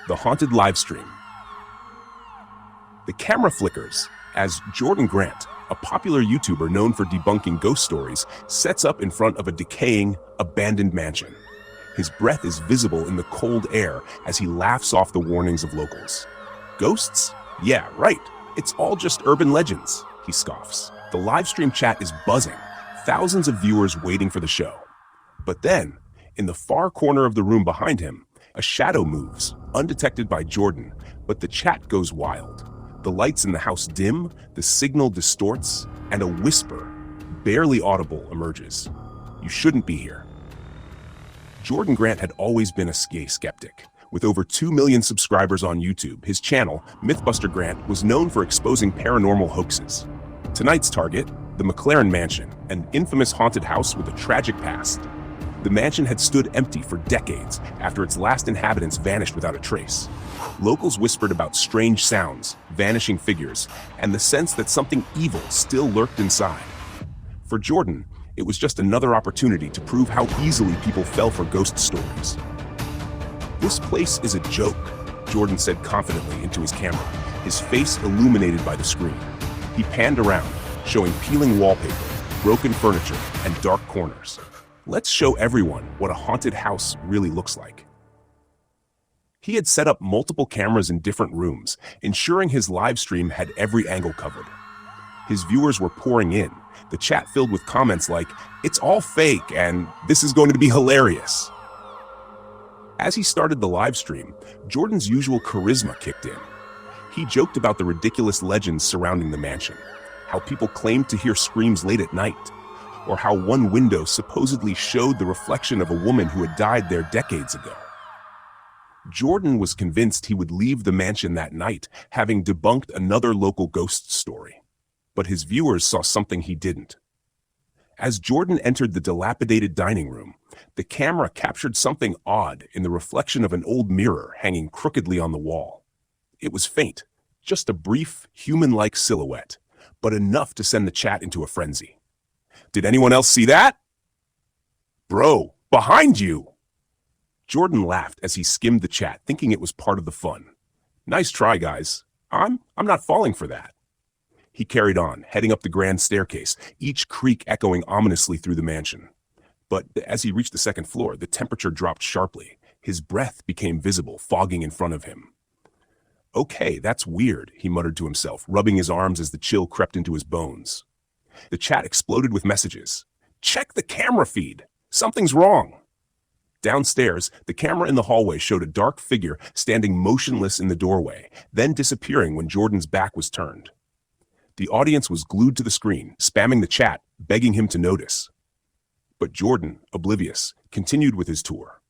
the Haunted Livestream. The camera flickers as Jordan Grant, a popular YouTuber known for debunking ghost stories, sets up in front of a decaying, abandoned mansion. His breath is visible in the cold air as he laughs off the warnings of locals. Ghosts? Yeah, right. It's all just urban legends, he scoffs. The livestream chat is buzzing, thousands of viewers waiting for the show. But then, in the far corner of the room behind him, a shadow moves, undetected by Jordan, but the chat goes wild. The lights in the house dim, the signal distorts, and a whisper, barely audible, emerges. You shouldn't be here. Jordan Grant had always been a gay skeptic. With over 2 million subscribers on YouTube, his channel, Mythbuster Grant, was known for exposing paranormal hoaxes. Tonight's target, the McLaren Mansion, an infamous haunted house with a tragic past. The mansion had stood empty for decades after its last inhabitants vanished without a trace. Locals whispered about strange sounds, vanishing figures, and the sense that something evil still lurked inside. For Jordan, it was just another opportunity to prove how easily people fell for ghost stories. "This place is a joke," Jordan said confidently into his camera, his face illuminated by the screen. He panned around, showing peeling wallpaper, broken furniture, and dark corners. "Let's show everyone what a haunted house really looks like." He had set up multiple cameras in different rooms, ensuring his live stream had every angle covered. His viewers were pouring in, the chat filled with comments like, "It's all fake," and "This is going to be hilarious." As he started the live stream, Jordan's usual charisma kicked in. He joked about the ridiculous legends surrounding the mansion, how people claimed to hear screams late at night, or how one window supposedly showed the reflection of a woman who had died there decades ago. Jordan was convinced he would leave the mansion that night, having debunked another local ghost story. But his viewers saw something he didn't. As Jordan entered the dilapidated dining room, the camera captured something odd in the reflection of an old mirror hanging crookedly on the wall. It was faint, just a brief, human-like silhouette, but enough to send the chat into a frenzy. "Did anyone else see that?" "Bro, behind you!" Jordan laughed as he skimmed the chat, thinking it was part of the fun. "Nice try, guys. I'm not falling for that." He carried on, heading up the grand staircase, each creak echoing ominously through the mansion. But as he reached the second floor, the temperature dropped sharply. His breath became visible, fogging in front of him. "Okay, that's weird," he muttered to himself, rubbing his arms as the chill crept into his bones. The chat exploded with messages. "Check the camera feed! Something's wrong!" Downstairs, the camera in the hallway showed a dark figure standing motionless in the doorway, then disappearing when Jordan's back was turned. The audience was glued to the screen, spamming the chat, begging him to notice. But Jordan, oblivious, continued with his tour.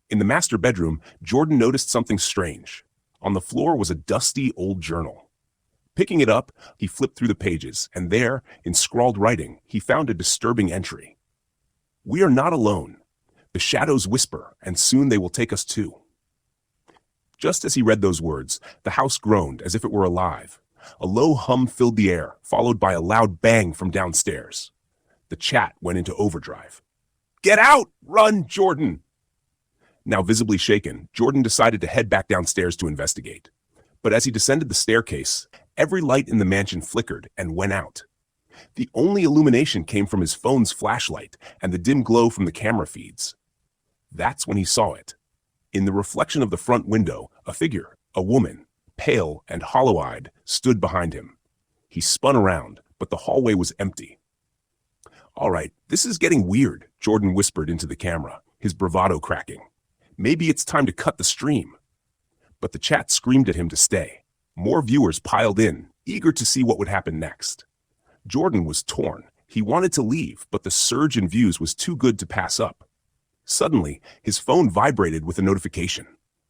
In the master bedroom, Jordan noticed something strange. On the floor was a dusty old journal. Picking it up, he flipped through the pages, and there, in scrawled writing, he found a disturbing entry. "We are not alone. The shadows whisper, and soon they will take us too." Just as he read those words, the house groaned as if it were alive. A low hum filled the air, followed by a loud bang from downstairs. The chat went into overdrive. "Get out! Run, Jordan!" Now visibly shaken, Jordan decided to head back downstairs to investigate. But as he descended the staircase, every light in the mansion flickered and went out. The only illumination came from his phone's flashlight and the dim glow from the camera feeds. That's when he saw it. In the reflection of the front window, a figure, a woman, pale and hollow-eyed, stood behind him. He spun around, but the hallway was empty. "All right, this is getting weird," Jordan whispered into the camera, his bravado cracking. "Maybe it's time to cut the stream." But the chat screamed at him to stay. More viewers piled in, eager to see what would happen next. Jordan was torn. He wanted to leave, but the surge in views was too good to pass up. Suddenly, his phone vibrated with a notification.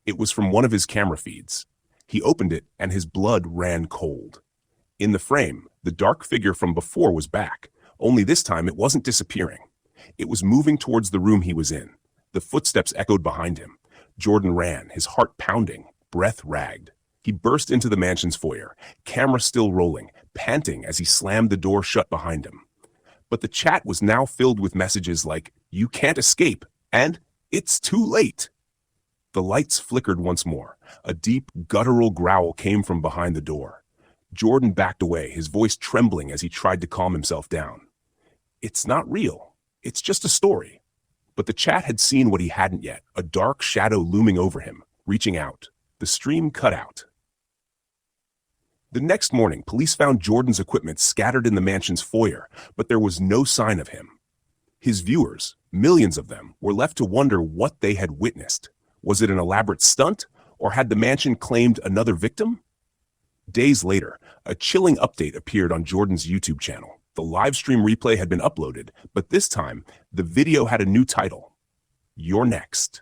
It was from one of his camera feeds. He opened it, and his blood ran cold. In the frame, the dark figure from before was back, only this time it wasn't disappearing. It was moving towards the room he was in. The footsteps echoed behind him. Jordan ran, his heart pounding, breath ragged. He burst into the mansion's foyer, camera still rolling, panting as he slammed the door shut behind him. But the chat was now filled with messages like, "You can't escape," and "It's too late." The lights flickered once more. A deep, guttural growl came from behind the door. Jordan backed away, his voice trembling as he tried to calm himself down. It's not real. It's just a story. But the chat had seen what he hadn't yet, a dark shadow looming over him, reaching out. The stream cut out. The next morning, police found Jordan's equipment scattered in the mansion's foyer, but there was no sign of him. His viewers, millions of them, were left to wonder what they had witnessed. Was it an elaborate stunt, or had the mansion claimed another victim? Days later, a chilling update appeared on Jordan's YouTube channel. The live stream replay had been uploaded, but this time, the video had a new title: You're Next.